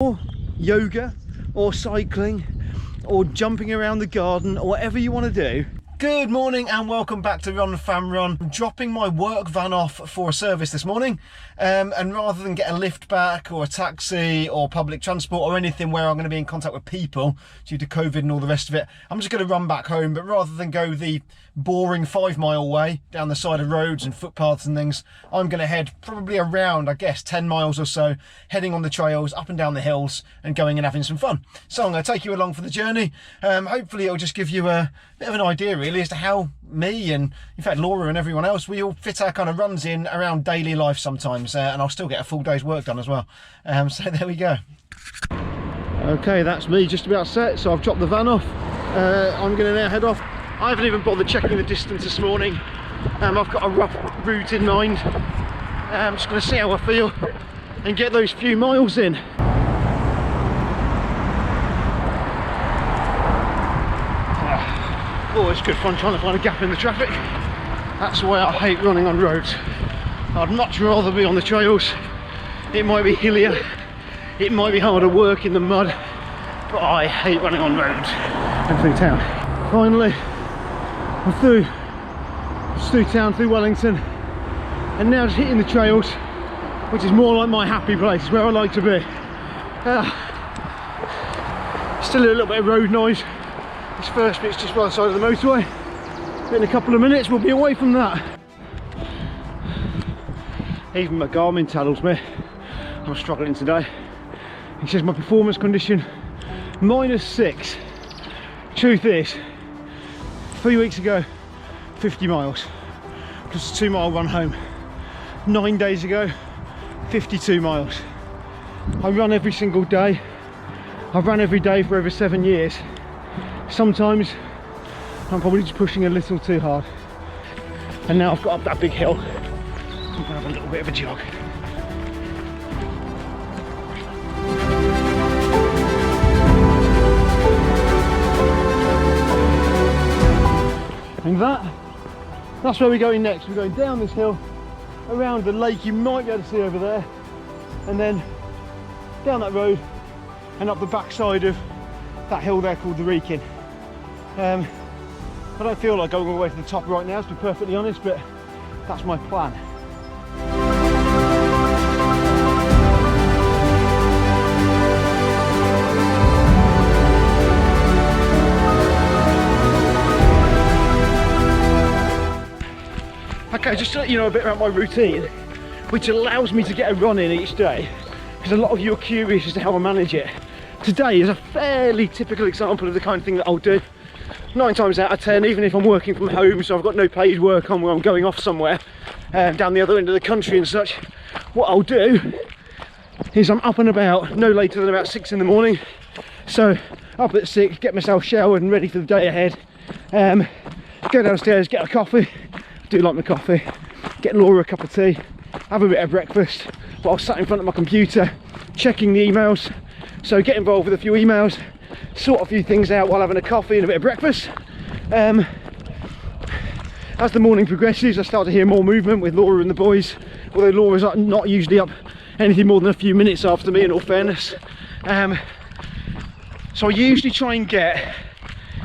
Or yoga, or cycling, or jumping around the garden, or whatever you want to do. Good morning and welcome back to Run Fam Run. I'm dropping my work van off for a service this morning, and rather than get a lift back or a taxi or public transport or anything where I'm going to be in contact with people due to COVID and all the rest of it, I'm just going to run back home. But rather than go the boring 5-mile way down the side of roads and footpaths and things, I'm going to head probably around, I guess, 10 miles or so, heading on the trails, up and down the hills and going and having some fun. So I'm going to take you along for the journey. Hopefully it'll just give you a bit of an idea really as to how me and in fact Laura and everyone else, we all fit our kind of runs in around daily life sometimes, and I'll still get a full day's work done as well. So there we go. Okay, that's me just about set, so I've dropped the van off. I'm going to now head off. I haven't even bothered checking the distance this morning. I've got a rough route in mind. I'm just going to see how I feel and get those few miles in. Oh, it's good fun trying to find a gap in the traffic. That's why I hate running on roads. I'd much rather be on the trails. It might be hillier, it might be harder work in the mud, but I hate running on roads and through town. Finally, I'm through town, through Wellington, and now just hitting the trails, which is more like my happy place, where I like to be. Still a little bit of road noise. This first bit's just by the side of the motorway. In a couple of minutes we'll be away from that. Even my Garmin tells me I'm struggling today. He says my performance condition -6. Truth is, 3 weeks ago 50 miles plus a 2-mile run home. 9 days ago 52 miles. I run every single day. I've run every day for over 7 years. Sometimes I'm probably just pushing a little too hard, and now I've got up that big hill, I'm going to have a little bit of a jog. And that's where we're going next. We're going down this hill, around the lake you might be able to see over there, and then down that road and up the backside of that hill there called the Wrekin. I don't feel like going all the way to the top right now, to be perfectly honest, but that's my plan. Okay, just to let you know a bit about my routine, which allows me to get a run in each day, because a lot of you are curious as to how I manage it. Today is a fairly typical example of the kind of thing that I'll do. 9 times out of 10, even if I'm working from home, so I've got no paid work on where I'm going off somewhere down the other end of the country and such, what I'll do is I'm up and about no later than about 6 in the morning. So up at 6, get myself showered and ready for the day ahead, go downstairs, get a coffee. I do like my coffee, get Laura a cup of tea, have a bit of breakfast while sat in front of my computer checking the emails. So get involved with a few emails, sort a few things out while having a coffee and a bit of breakfast. As the morning progresses, I start to hear more movement with Laura and the boys, although Laura's not usually up anything more than a few minutes after me, in all fairness. So I usually try and get,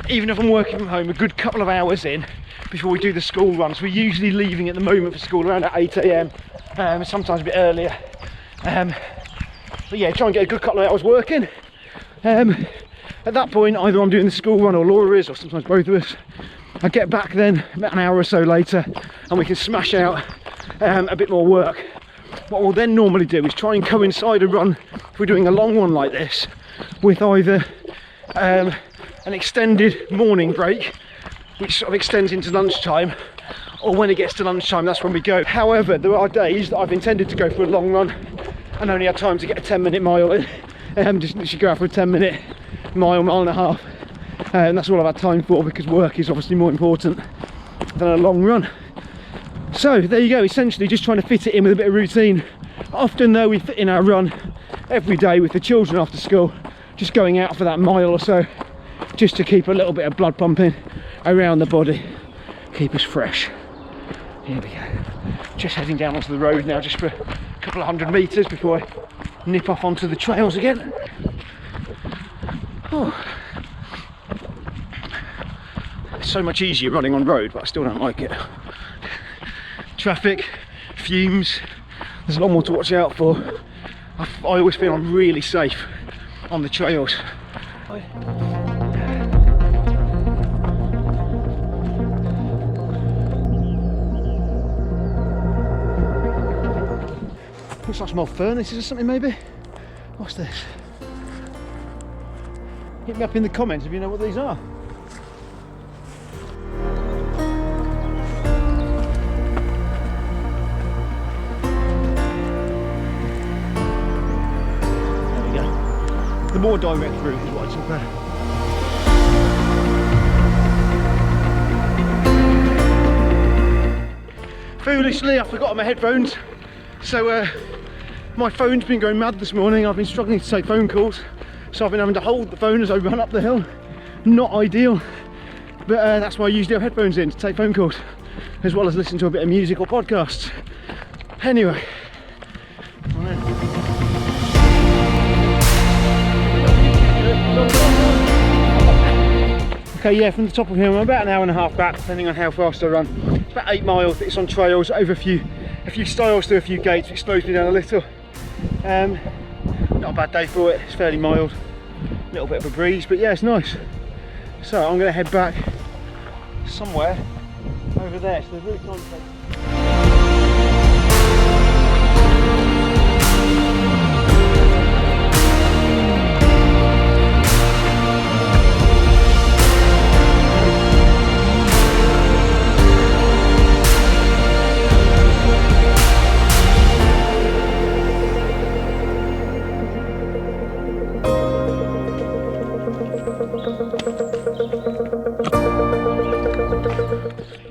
even if I'm working from home, a good couple of hours in before we do the school runs. We're usually leaving at the moment for school around at 8 AM, sometimes a bit earlier. But yeah, try and get a good couple of hours working. At that point, either I'm doing the school run or Laura is, or sometimes both of us. I get back then about an hour or so later and we can smash out a bit more work. What we'll then normally do is try and coincide a run, if we're doing a long one like this, with either an extended morning break, which sort of extends into lunchtime, or when it gets to lunchtime, that's when we go. However, there are days that I've intended to go for a long run and only had time to get a 10-minute mile in. Just literally go out for a 10-minute mile and a half, and that's all I've had time for, because work is obviously more important than a long run. So there you go, essentially just trying to fit it in with a bit of routine. Often though, we fit in our run every day with the children after school, just going out for that mile or so, just to keep a little bit of blood pumping around the body, keep us fresh. Here we go, just heading down onto the road now, just for a couple of 100 metres before I nip off onto the trails again. Oh. It's so much easier running on road, but I still don't like it. Traffic, fumes, there's a lot more to watch out for. I always feel I'm really safe on the trails. Looks like some old furnaces or something maybe. What's this? Hit me up in the comments if you know what these are. There we go. The more direct route is what I prefer. Foolishly, I forgot my headphones, so my phone's been going mad this morning. I've been struggling to take phone calls, so I've been having to hold the phone as I run up the hill. Not ideal, but that's why I usually have headphones in to take phone calls, as well as listen to a bit of music or podcasts. Anyway, okay, yeah, from the top of here I'm about an hour and a half back, depending on how fast I run. It's about 8 miles. It's on trails, over a few stiles through a few gates, which slows me down a little. Not a bad day for it. It's fairly mild, a little bit of a breeze, but yeah, it's nice. So I'm going to head back somewhere over there. So the route's on.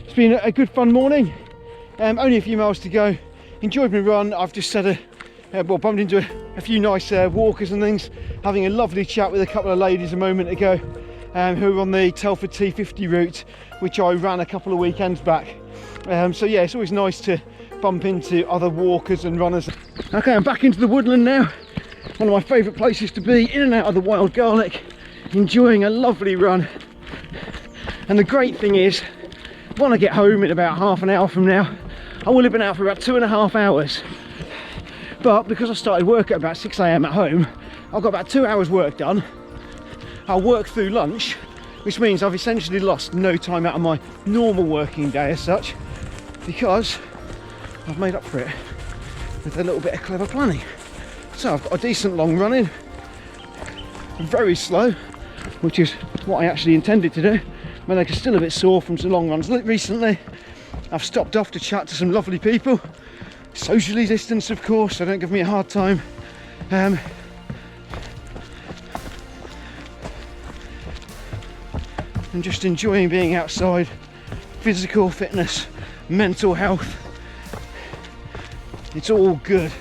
It's been a good fun morning, only a few miles to go. Enjoyed my run. I've just said bumped into a few nice walkers and things, having a lovely chat with a couple of ladies a moment ago who were on the Telford T50 route, which I ran a couple of weekends back. So yeah, it's always nice to bump into other walkers and runners. Okay, I'm back into the woodland now, one of my favourite places to be, in and out of the wild garlic, enjoying a lovely run. And the great thing is, when I get home in about half an hour from now, I will have been out for about 2.5 hours. But because I started work at about 6 AM at home, I've got about 2 hours work done. I'll work through lunch, which means I've essentially lost no time out of my normal working day as such, because I've made up for it with a little bit of clever planning. So I've got a decent long run in, very slow, which is what I actually intended to do. My legs are still a bit sore from some long runs recently. I've stopped off to chat to some lovely people, socially distanced of course, so don't give me a hard time. And just enjoying being outside. Physical fitness, mental health, it's all good.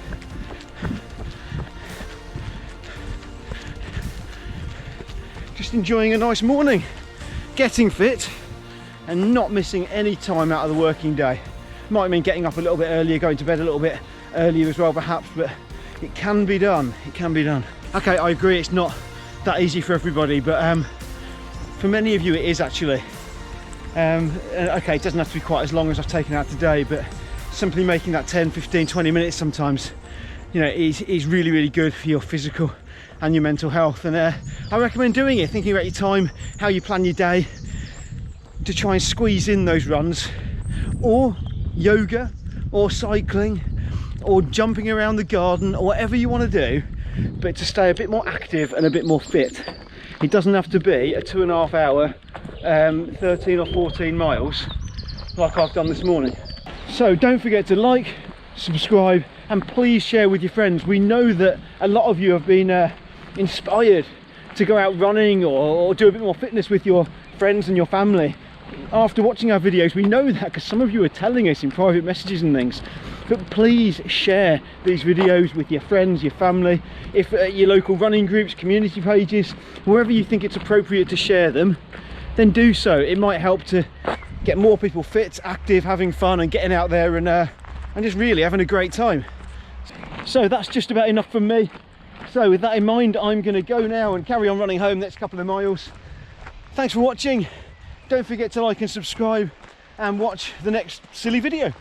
Just enjoying a nice morning, getting fit and not missing any time out of the working day. Might mean getting up a little bit earlier, going to bed a little bit earlier as well perhaps, but it can be done, it can be done. Okay, I agree it's not that easy for everybody, but for many of you it is actually. Okay, it doesn't have to be quite as long as I've taken out today, but simply making that 10, 15, 20 minutes sometimes, you know, is really, really good for your physical and your mental health. And I recommend doing it, thinking about your time, how you plan your day, to try and squeeze in those runs, or yoga, or cycling, or jumping around the garden, or whatever you want to do, but to stay a bit more active and a bit more fit. It doesn't have to be a 2.5 hour 13 or 14 miles like I've done this morning. So don't forget to like, subscribe, and please share with your friends. We know that a lot of you have been inspired to go out running or do a bit more fitness with your friends and your family after watching our videos. We know that because some of you are telling us in private messages and things. But please share these videos with your friends, your family, if your local running groups, community pages, wherever you think it's appropriate to share them, then do so. It might help to get more people fit, active, having fun and getting out there and just really having a great time. So that's just about enough from me. So with that in mind, I'm going to go now and carry on running home next couple of miles. Thanks for watching. Don't forget to like and subscribe and watch the next silly video.